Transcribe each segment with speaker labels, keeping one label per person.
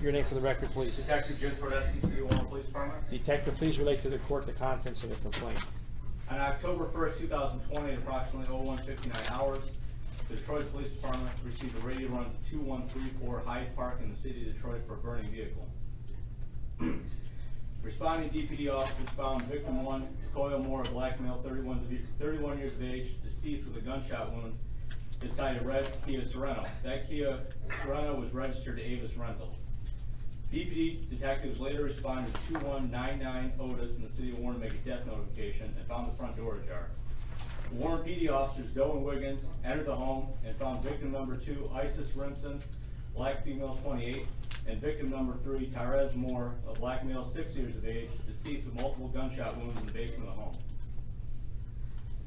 Speaker 1: Your name for the record, please.
Speaker 2: Detective Jim Tai'Raz, City of Warren Police Department.
Speaker 1: Detective, please relate to the court the contents of the complaint.
Speaker 2: On October 1st, 2020, at approximately 01:59 hours, the Detroit Police Department received a radio run to 2134 Hyde Park in the city of Detroit for a burning vehicle. Responding DPD officers found victim 1, TUKOYO Moore, a black male, 31 years of age, deceased with a gunshot wound inside a red Kia Sorento. That Kia Sorento was registered to Avis Rental. DPD detectives later responded to 2199 Otis in the city of Warren to make a death notification and found the front door ajar. Warren PD officers Doe and Wiggins entered the home and found victim number 2, Isis RIMSON, black female, 28, and victim number 3, Tai'Raz Moore, a black male, 6 years of age, deceased with multiple gunshot wounds in the basement of the home.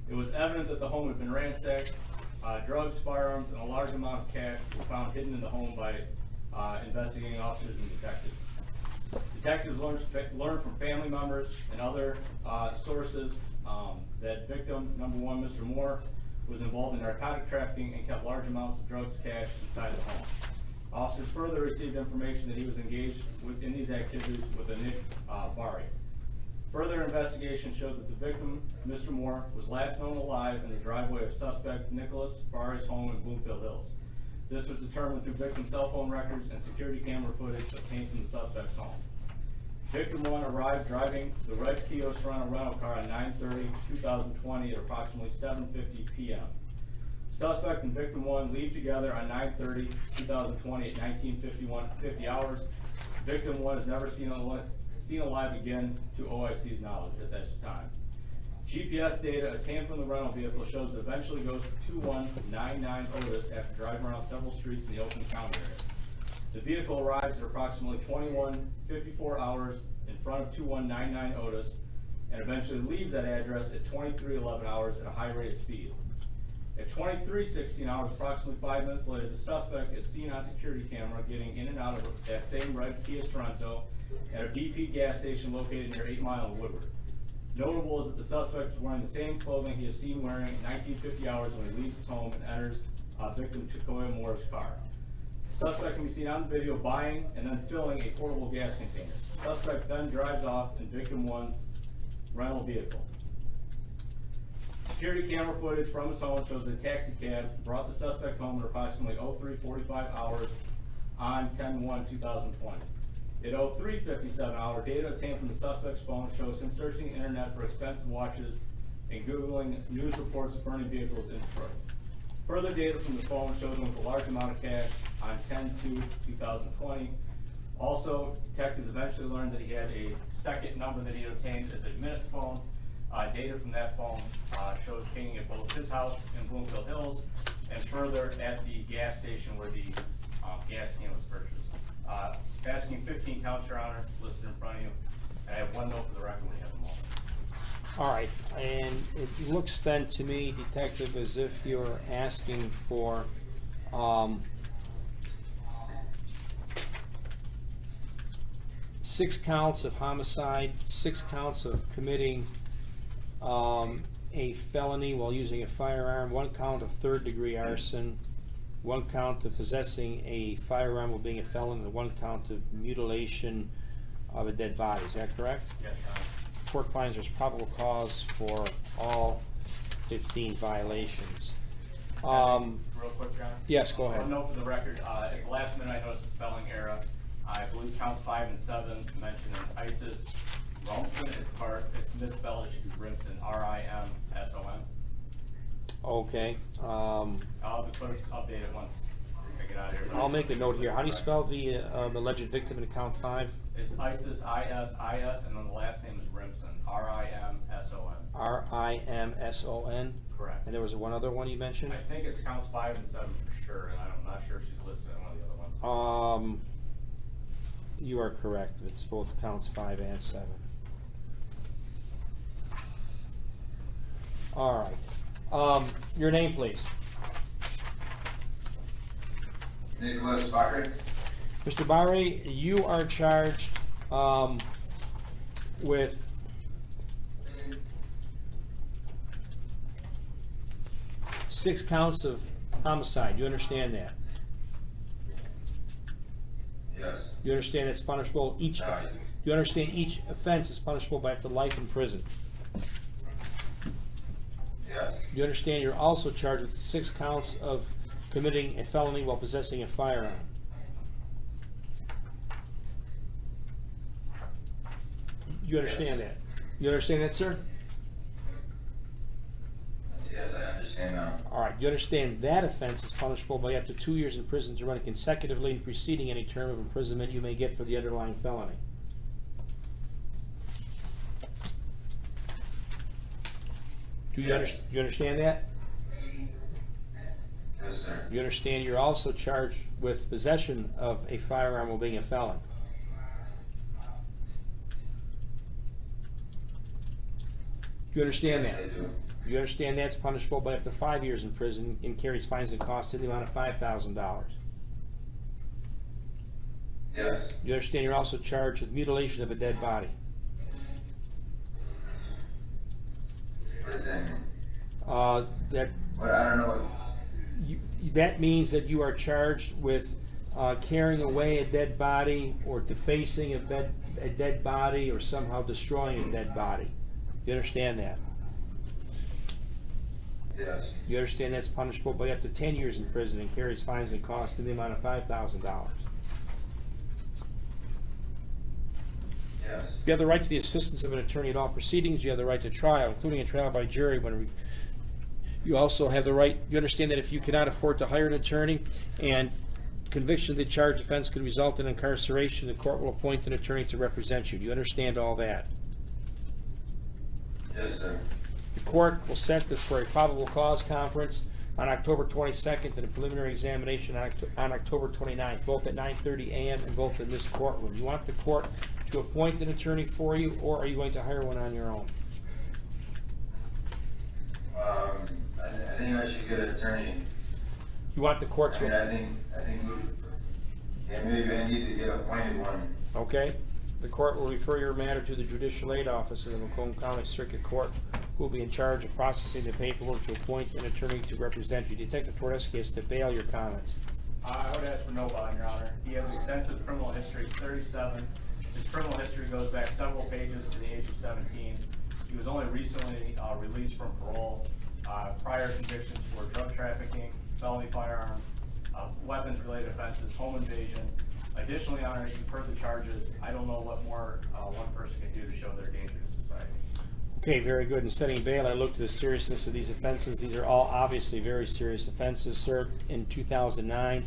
Speaker 2: It was evident that the home had been ransacked. Drugs, firearms, and a large amount of cash were found hidden in the home by investigating officers and detectives. Detectives learned from family members and other sources that victim number 1, Mr. Moore, was involved in narcotic trafficking and kept large amounts of drugs cash inside the home. Officers further received information that he was engaged in these activities with a Nick Bahri. Further investigation showed that the victim, Mr. Moore, was last known alive in the driveway of suspect Nicholas Bahri's home in Bloomfield Hills. This was determined through victim cell phone records and security camera footage obtained from the suspect's home. Victim 1 arrived driving the red Kia Sorento rental car on 9/30/2020 at approximately 7:50 p.m. Suspect and victim 1 leave together on 9/30/2020 at 19:50 hours. Victim 1 is never seen alive again to OIC's knowledge at this time. GPS data obtained from the rental vehicle shows it eventually goes to 2199 Otis after driving around several streets in the Oakland County area. The vehicle arrives at approximately 21:54 hours in front of 2199 Otis and eventually leaves that address at 23:11 hours at a high rate of speed. At 23:16 hours, approximately 5 minutes later, the suspect is seen on security camera getting in and out of that same red Kia Sorento at a BP gas station located near 8 Mile in Woodward. Notable is that the suspect is wearing the same clothing he is seen wearing at 19:50 hours when he leaves his home and enters victim TUKOYO Moore's car. The suspect can be seen on the video buying and then filling a portable gas container. The suspect then drives off in victim 1's rental vehicle. Security camera footage from his home shows that a taxi cab brought the suspect home at approximately 03:45 hours on 10/1/2020. At 03:57 hour, data obtained from the suspect's phone shows him searching the internet for expensive watches and Googling news reports of burning vehicles in Detroit. Further data from the phone shows him with a large amount of cash on 10/2/2020. Also, detectives eventually learned that he had a second number that he had obtained as a minutes phone. Data from that phone shows pinging at both his house in Bloomfield Hills and further at the gas station where the gas can was purchased. Asking 15 counts, Your Honor, listed in front of you. I have one note for the record when you have them all.
Speaker 1: All right, and it looks then to me, Detective, as if you're asking for six counts of homicide, 6 counts of committing a felony while using a firearm, 1 count of 3rd-degree arson, 1 count of possessing a firearm while being a felon, and 1 count of mutilation of a dead body. Is that correct?
Speaker 2: Yes, Your Honor.
Speaker 1: Court finds there's probable cause for all 15 violations.
Speaker 2: Real quick, Your Honor.
Speaker 1: Yes, go ahead.
Speaker 2: One note for the record, at the last minute I noticed a spelling error. I believe counts 5 and 7 mentioned an Isis RIMSON. It's misspelled. It should be RIMSON, RIMSON.
Speaker 1: Okay.
Speaker 2: I'll have the clerks update it once I get out of here.
Speaker 1: I'll make a note here. How do you spell the alleged victim in count 5?
Speaker 2: It's Isis, I-S-I-S, and then the last name is RIMSON, R-I-M-S-O-N.
Speaker 1: R-I-M-S-O-N?
Speaker 2: Correct.
Speaker 1: And there was one other one you mentioned?
Speaker 2: I think it's counts 5 and 7 for sure, and I'm not sure if she's listed in one of the other ones.
Speaker 1: You are correct. It's both counts 5 and 7. All right. Your name, please.
Speaker 3: Nicholas Bahri.
Speaker 1: Mr. Bahri, you are charged with six counts of homicide. You understand that?
Speaker 3: Yes.
Speaker 1: You understand that's punishable? You understand each offense is punishable by up to life in prison?
Speaker 3: Yes.
Speaker 1: You understand you're also charged with 6 counts of committing a felony while possessing a firearm? You understand that? You understand that, sir?
Speaker 3: Yes, I understand now.
Speaker 1: All right, you understand that offense is punishable by up to 2 years in prison to run consecutively and preceding any term of imprisonment you may get for the underlying felony. Do you,
Speaker 3: Yes.
Speaker 1: you understand that?
Speaker 3: Yes, sir.
Speaker 1: You understand you're also charged with possession of a firearm while being a felon? Do you understand
Speaker 3: Yes,
Speaker 1: that?
Speaker 3: I do.
Speaker 1: You understand that's punishable by up to 5 years in prison and carries fines and costs in the amount of $5,000.
Speaker 3: Yes.
Speaker 1: You understand you're also charged with mutilation of a dead body?
Speaker 3: What does that mean?
Speaker 1: That
Speaker 3: What, I don't know what,
Speaker 1: that means that you are charged with carrying away a dead body or defacing a dead body or somehow destroying a dead body. You understand that?
Speaker 3: yes.
Speaker 1: You understand that's punishable by up to 10 years in prison and carries fines and costs in the amount of $5,000.
Speaker 3: Yes.
Speaker 1: You have the right to the assistance of an attorney at all proceedings. You have the right to trial, including a trial by jury. You also have the right, you understand that if you cannot afford to hire an attorney and conviction of the charged offense could result in incarceration, the court will appoint an attorney to represent you. Do you understand all that?
Speaker 3: Yes, sir.
Speaker 1: The court will set this for a probable cause conference on October 22nd and a preliminary examination on October 29th, both at 9:30 a.m. and both in this courtroom. You want the court to appoint an attorney for you, or are you going to hire one on your own?
Speaker 3: I think I should get an attorney.
Speaker 1: You want the court
Speaker 3: I mean,
Speaker 1: to,
Speaker 3: I think yeah, maybe I need to get appointed one.
Speaker 1: okay? The court will refer your matter to the Judicial Aid Office of the Macomb County Circuit Court, who will be in charge of processing the paperwork to appoint an attorney to represent you. Detective Tai'Raz has to bail your comments.
Speaker 2: I would ask for no bond, Your Honor. He has extensive criminal history, 37. His criminal history goes back several pages to the age of 17. He was only recently released from parole. Prior convictions for drug trafficking, felony firearm, weapons-related offenses, home invasion. Additionally, Your Honor, you've heard the charges. I don't know what more one person can do to show their danger to society.
Speaker 1: Okay, very good. In setting bail, I looked at the seriousness of these offenses. These are all obviously very serious offenses. Sir, in 2009,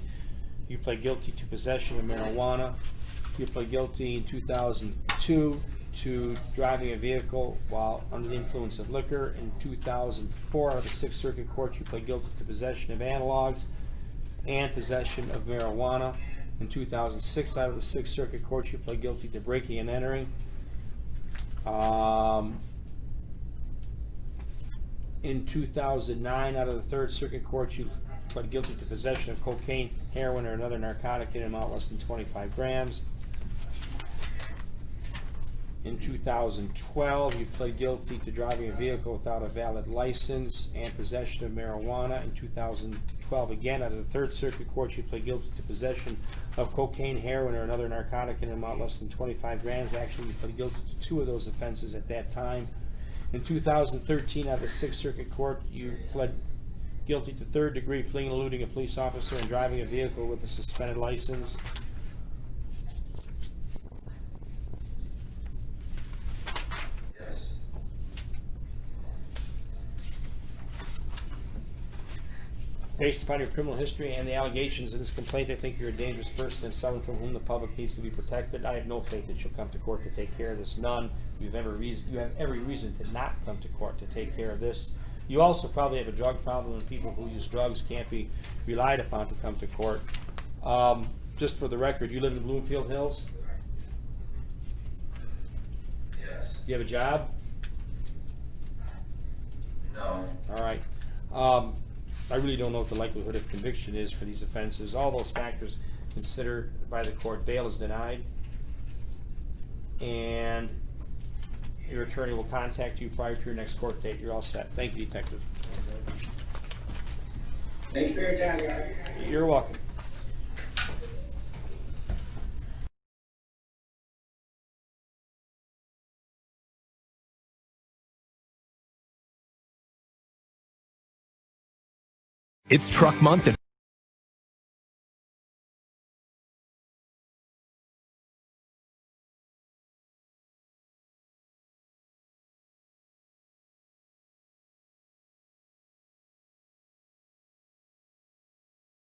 Speaker 1: you pled guilty to possession of marijuana. You pled guilty in 2002 to driving a vehicle while under the influence of liquor. In 2004, out of the Sixth Circuit Court, you pled guilty to possession of analogs and possession of marijuana. In 2006, out of the Sixth Circuit Court, you pled guilty to breaking and entering. In 2009, out of the Third Circuit Court, you pled guilty to possession of cocaine, heroin, or another narcotic in an amount less than 25 grams. In 2012, you pled guilty to driving a vehicle without a valid license and possession of marijuana. In 2012, again, out of the Third Circuit Court, you pled guilty to possession of cocaine, heroin, or another narcotic in an amount less than 25 grams. Actually, you pled guilty to 2 of those offenses at that time. In 2013, out of the Sixth Circuit Court, you pled guilty to third-degree fleeing and eluding a police officer and driving a vehicle with a suspended license.
Speaker 3: Yes.
Speaker 1: Based upon your criminal history and the allegations in this complaint, I think you're a dangerous person and someone from whom the public needs to be protected. I have no faith that you'll come to court to take care of this. None. You have every reason to not come to court to take care of this. You also probably have a drug problem, and people who use drugs can't be relied upon to come to court. Just for the record, you live in Bloomfield Hills?
Speaker 3: Yes.
Speaker 1: You have a job?
Speaker 3: No.
Speaker 1: All right. I really don't know what the likelihood of conviction is for these offenses. All those factors considered by the court, bail is denied. And your attorney will contact you prior to your next court date. You're all set. Thank you, Detective.
Speaker 4: Thanks for your time, guys.
Speaker 1: You're welcome.
Speaker 4: It's Truck Month at